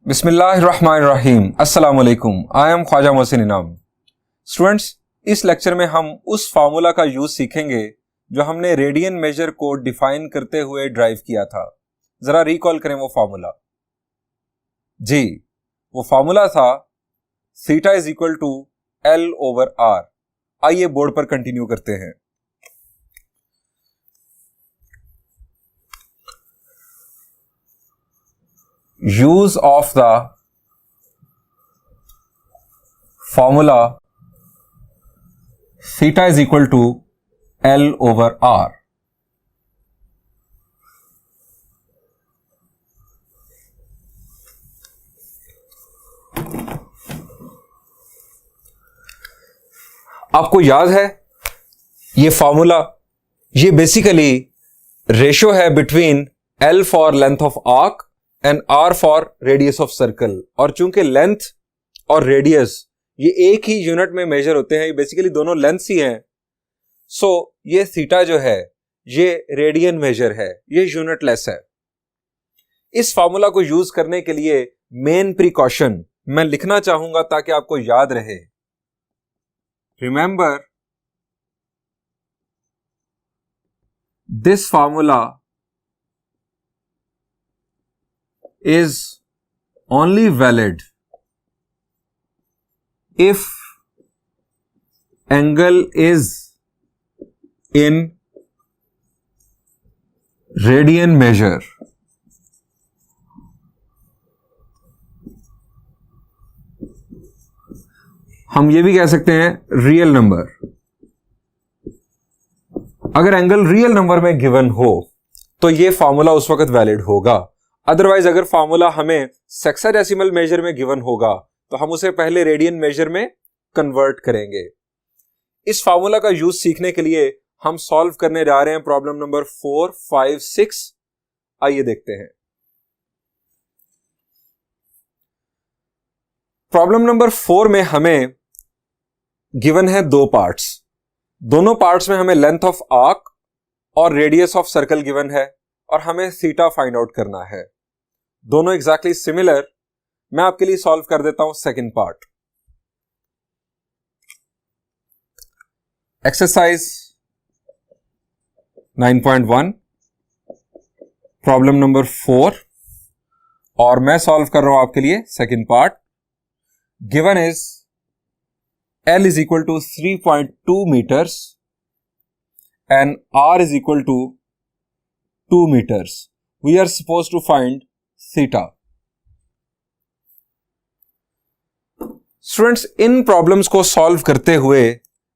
बिस्मिल्लाहिर्रहमानिर्रहीम। अस्सलाम वालेकुम। आई एम ख्वाजा मोहसिन इनाम। स्टूडेंट्स, इस लेक्चर में हम उस फार्मूला का यूज सीखेंगे जो हमने रेडियन मेजर को डिफाइन करते हुए ड्राइव किया था। जरा रिकॉल करें वो फार्मूला। जी, वो फार्मूला था theta is equal to L over R. आइए बोर्ड पर कंटिन्यू करते हैं। Use of the formula theta is equal to L over R. आपको याद है ये फॉर्मूला, ये बेसिकली रेशो है between L for length of arc and R for radius of circle. और चूंकि लेंथ और रेडियस ये एक ही यूनिट में मेजर होते हैं, ये बेसिकली दोनों लेंथ्स ही हैं, सो ये थीटा जो है ये रेडियन मेजर है, ये यूनिट लेस है। इस फॉर्मूला को यूज करने के लिए मेन प्रिकॉशन मैं लिखना चाहूंगा ताकि आपको याद रहे। Remember, this formula is only valid if angle is in radian measure. हम ये भी कह सकते हैं रियल नंबर। अगर एंगल रियल नंबर में गिवन हो तो ये फॉर्मूला उस वक्त वैलिड होगा। अदरवाइज अगर फॉर्मूला हमें सेक्साडेसिमल मेजर में गिवन होगा तो हम उसे पहले रेडियन मेजर में कन्वर्ट करेंगे। इस फॉर्मूला का यूज सीखने के लिए हम सॉल्व करने जा रहे हैं प्रॉब्लम नंबर 4, 5, 6। आइए देखते हैं। प्रॉब्लम नंबर 4 में हमें गिवन है दो पार्ट्स। दोनों पार्ट्स में हमें लेंथ ऑफ आर्क और रेडियस ऑफ सर्कल गिवन है और हमें थीटा फाइंड आउट करना है। दोनों एग्जैक्टली सिमिलर। मैं आपके लिए सॉल्व कर देता हूं second part. Exercise 9.1 problem number 4 और मैं सॉल्व कर रहा हूं आपके लिए second part. Given is L is equal to 3.2 metres and R is equal to 2 meters. We are supposed to find theta. Students, इन प्रॉब्लम्स को सॉल्व करते हुए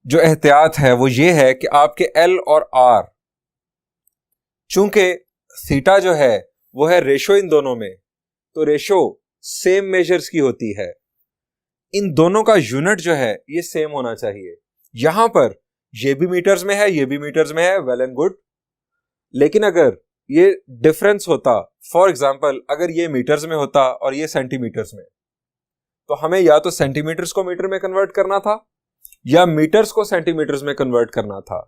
जो एहतियात है वो ये है कि आपके L और R, चूंकि थीटा जो है वो है रेशो इन दोनों में, तो रेशो सेम मेजर्स की होती है। इन दोनों का यूनिट जो है ये सेम होना चाहिए। यहां पर ये भी मीटर्स में है, ये भी मीटर्स में है, वेल एंड गुड। लेकिन अगर ये डिफरेंस होता, फॉर एग्जाम्पल अगर ये मीटर्स में होता और ये सेंटीमीटर्स में, तो हमें या तो सेंटीमीटर्स को मीटर में कन्वर्ट करना था या मीटर्स को सेंटीमीटर्स में कन्वर्ट करना था।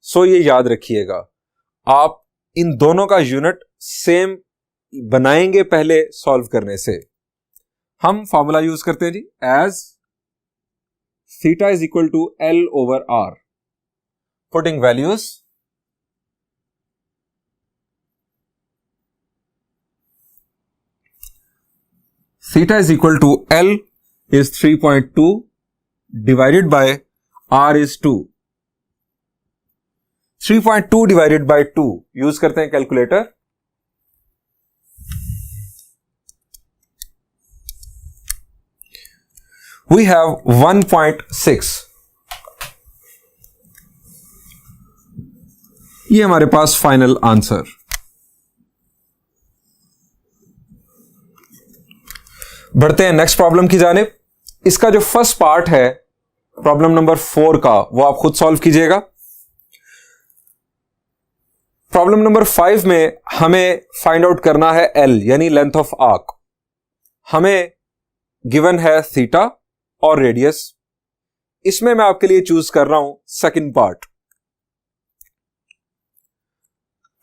सो ये याद रखिएगा, आप इन दोनों का यूनिट सेम बनाएंगे पहले सॉल्व करने से। हम फॉर्मूला यूज करते हैं जी, as theta is equal to L over R. Putting values, theta is equal to L is 3.2 divided by R is 2. 3.2 divided by 2 use करते हैं कैलकुलेटर। We have 1.6। ये हमारे पास फाइनल आंसर। बढ़ते हैं नेक्स्ट प्रॉब्लम की जानिब। इसका जो फर्स्ट पार्ट है प्रॉब्लम नंबर 4 का, वो आप खुद सॉल्व कीजिएगा। प्रॉब्लम नंबर 5 में हमें फाइंड आउट करना है L यानी लेंथ ऑफ आर्क। हमें गिवन है थीटा और रेडियस। इसमें मैं आपके लिए चूज कर रहा हूं सेकंड पार्ट।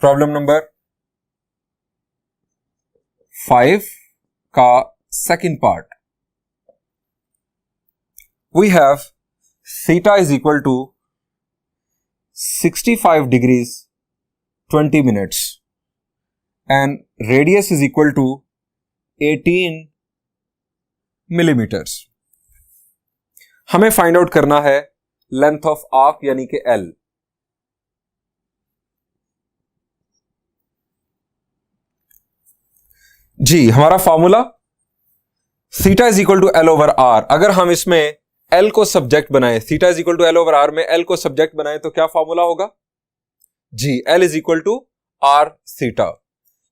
प्रॉब्लम नंबर 5 का second part. We have theta is equal to 65 degrees 20 minutes and radius is equal to 18 millimeters. हमें फाइंड आउट करना है लेंथ ऑफ आर्क यानी कि L. जी, हमारा formula theta is equal to L over R. अगर हम इसमें L को सब्जेक्ट बनाए, theta is equal to L over R में L को सब्जेक्ट बनाए तो क्या फॉर्मूला होगा? जी, L is equal to R theta.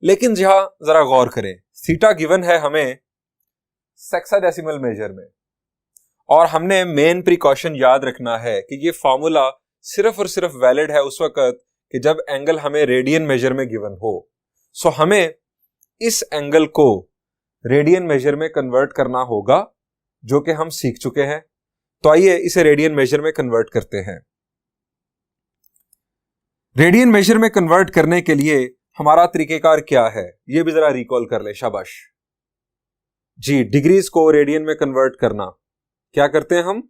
लेकिन जहां जरा गौर करें, थीटा गिवन है हमें सेक्साडेसिमल मेजर में, और हमने मेन प्रिकॉशन याद रखना है कि ये फॉर्मूला सिर्फ और सिर्फ वैलिड है उस वक्त कि जब एंगल हमें रेडियन मेजर में गिवन हो. सो हमें इस एंगल को रेडियन मेजर में कन्वर्ट करना होगा, जो कि हम सीख चुके हैं. तो आइए इसे रेडियन मेजर में कन्वर्ट करते हैं. रेडियन मेजर में कन्वर्ट करने के लिए हमारा तरीकेकार क्या है, यह भी जरा रिकॉल कर ले. शाबाश जी. डिग्रीज को रेडियन में कन्वर्ट करना क्या करते हैं हम?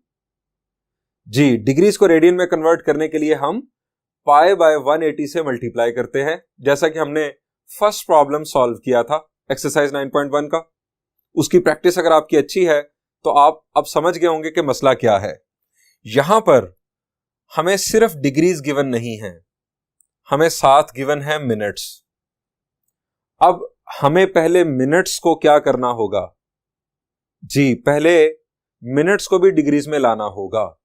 जी, डिग्रीज को रेडियन में कन्वर्ट करने के लिए हम पाई बाय 180 से मल्टीप्लाई करते हैं, जैसा कि हमने फर्स्ट प्रॉब्लम सॉल्व किया था एक्सरसाइज 9.1 का. उसकी प्रैक्टिस अगर आपकी अच्छी है तो आप अब समझ गए होंगे कि मसला क्या है. यहां पर हमें सिर्फ डिग्रीज गिवन नहीं है, हमें साथ गिवन है मिनट्स. अब हमें पहले मिनट्स को क्या करना होगा? जी, पहले मिनट्स को भी डिग्रीज में लाना होगा.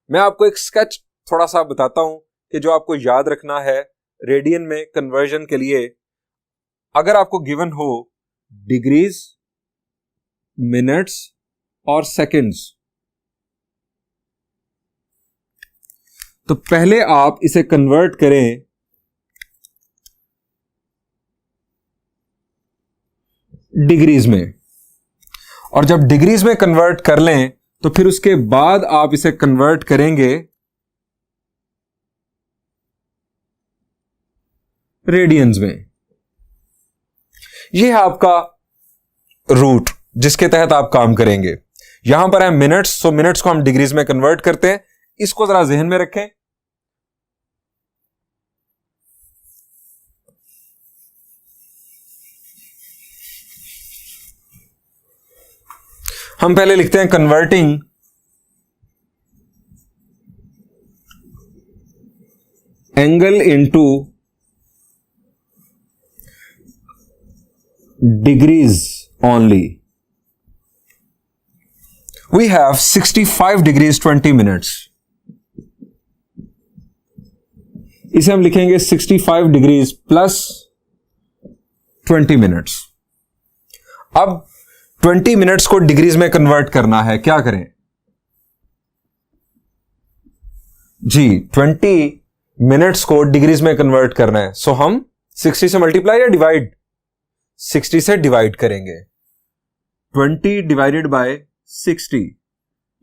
मैं आपको एक स्केच थोड़ा सा बताता हूं कि जो आपको याद रखना है रेडियन में कन्वर्जन के लिए. अगर आपको गिवन हो डिग्रीज, मिनट्स और सेकंड्स, तो पहले आप इसे कन्वर्ट करें डिग्रीज में, और जब डिग्रीज में कन्वर्ट कर लें तो फिर उसके बाद आप इसे कन्वर्ट करेंगे रेडियंस में. यह है आपका रूट जिसके तहत आप काम करेंगे. यहां पर है मिनट्स, सो मिनट्स को हम डिग्रीज में कन्वर्ट करते हैं. इसको जरा जहन में रखें. हम पहले लिखते हैं converting angle into degrees only. We have 65 degrees 20 minutes. इसे हम लिखेंगे 65 डिग्रीज प्लस 20 मिनट्स. अब 20 मिनट्स को डिग्रीज में कन्वर्ट करना है, क्या करें? जी, 20 मिनट्स को डिग्रीज में कन्वर्ट करना है. सो हम 60 से मल्टीप्लाई या डिवाइड? 60 से डिवाइड करेंगे. 20 डिवाइडेड बाय 60,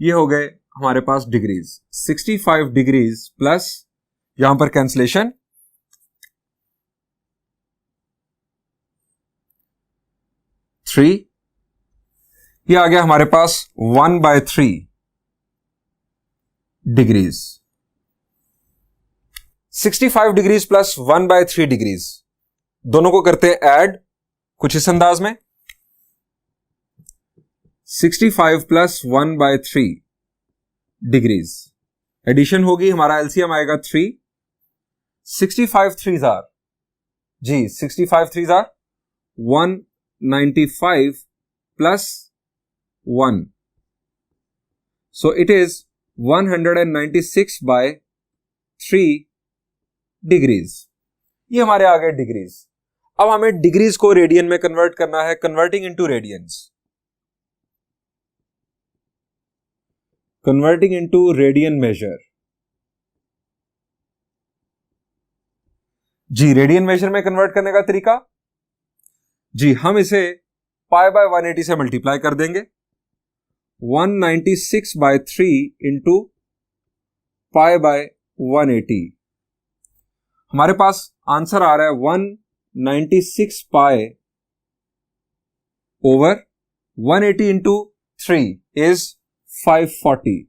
ये हो गए हमारे पास डिग्रीज. 65 डिग्रीज प्लस यहां पर कैंसलेशन, 3, ये आ गया हमारे पास 1/3 डिग्रीज. 65 डिग्रीज प्लस 1/3 डिग्रीज, दोनों को करते हैं ऐड कुछ इस अंदाज में. 65 प्लस 1/3 डिग्रीज, एडिशन होगी, हमारा एलसीएम आएगा 3. 65 3s आर, जी 65 3s R 195 plus 1, so it is 196/3 degrees. ये हमारे आ गए डिग्रीज. अब हमें डिग्रीज को रेडियन में कन्वर्ट करना है, converting into radians. Converting into radian measure. जी, रेडियन मेजर में कन्वर्ट करने का तरीका, जी हम इसे पाई बाय 180 से मल्टीप्लाई कर देंगे. 196/3 इंटू पाई बाय 180, हमारे पास आंसर आ रहा है 196 पाई ओवर 180 इंटू 3 इज 540।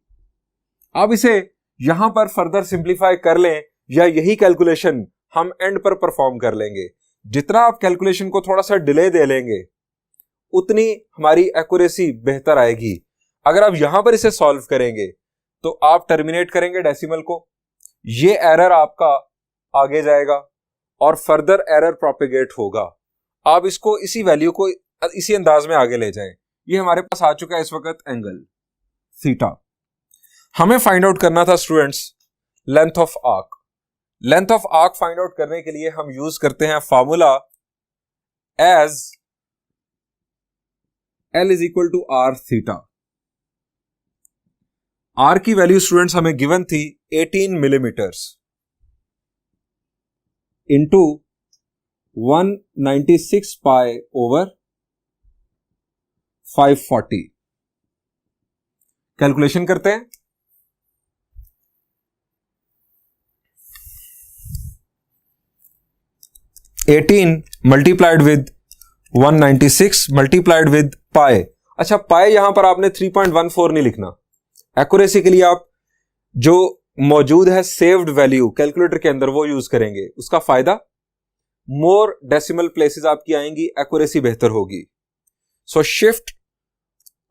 आप इसे यहां पर फर्दर सिंप्लीफाई कर लें या यही कैलकुलेशन हम एंड पर परफॉर्म कर लेंगे। जितना आप कैलकुलेशन को थोड़ा सा डिले दे लेंगे उतनी हमारी एक्यूरेसी बेहतर आएगी। अगर आप यहां पर इसे सॉल्व करेंगे तो आप टर्मिनेट करेंगे डेसिमल को, ये एरर आपका आगे जाएगा और फर्दर एरर प्रोपेगेट होगा। आप इसको इसी वैल्यू को इसी अंदाज में आगे ले जाएं। ये हमारे पास आ चुका है इस वक्त एंगल थीटा। हमें फाइंड आउट करना था students length of arc. Length of arc find out करने के लिए हम यूज करते हैं formula as L is equal to R theta. R की वैल्यू स्टूडेंट्स हमें गिवन थी 18 millimetres into 196 pi over 540। Calculation करते हैं। Eighteen multiplied with 196 multiplied with pi. अच्छा, पाई यहां पर आपने 3.14 नहीं लिखना। एक्यूरेसी के लिए आप जो मौजूद है सेव्ड वैल्यू कैलकुलेटर के अंदर वो यूज करेंगे। उसका फायदा, मोर डेसिमल प्लेसेस आपकी आएंगी, एक्यूरेसी बेहतर होगी। सो शिफ्ट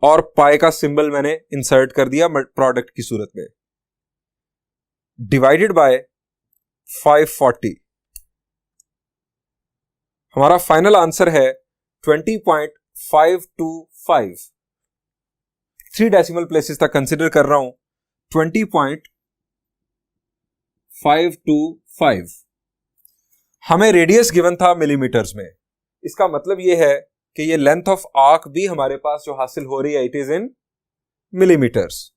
और पाई का सिंबल मैंने इंसर्ट कर दिया प्रोडक्ट की सूरत में, डिवाइडेड बाय 540। हमारा फाइनल आंसर है 20.525। 3 डेसिमल प्लेसेस तक कंसिडर कर रहा हूं। 20.525। हमें रेडियस गिवन था मिलीमीटर्स में। इसका मतलब यह है कि ये लेंथ ऑफ आर्क भी हमारे पास जो हासिल हो रही है it is in millimetres.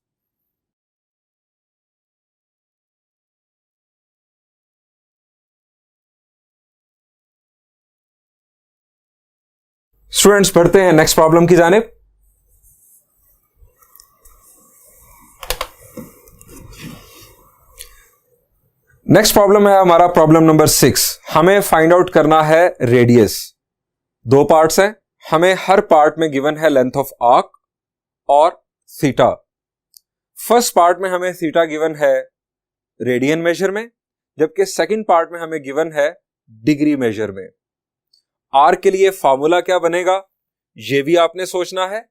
Students पढ़ते हैं नेक्स्ट प्रॉब्लम की जानिब। नेक्स्ट प्रॉब्लम है हमारा प्रॉब्लम नंबर 6। हमें फाइंड आउट करना है रेडियस। 2 पार्ट्स हैं। हमें हर पार्ट में गिवन है लेंथ ऑफ आर्क और थीटा। फर्स्ट पार्ट में हमें थीटा गिवन है रेडियन मेजर में, जबकि सेकंड पार्ट में हमें गिवन है डिग्री मेजर में। आर के लिए फॉर्मूला क्या बनेगा ये भी आपने सोचना है,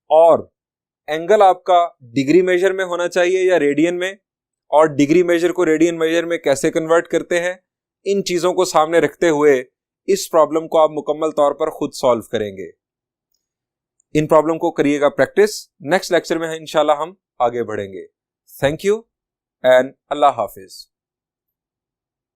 और एंगल आपका डिग्री मेजर में होना चाहिए या रेडियन में, और डिग्री मेजर को रेडियन मेजर में कैसे कन्वर्ट करते हैं, इन चीजों को सामने रखते हुए इस प्रॉब्लम को आप मुकम्मल तौर पर खुद सॉल्व करेंगे। इन प्रॉब्लम को करिएगा प्रैक्टिस। नेक्स्ट लेक्चर में इंशाल्लाह हम आगे बढ़ेंगे। Thank you and Allah Hafiz.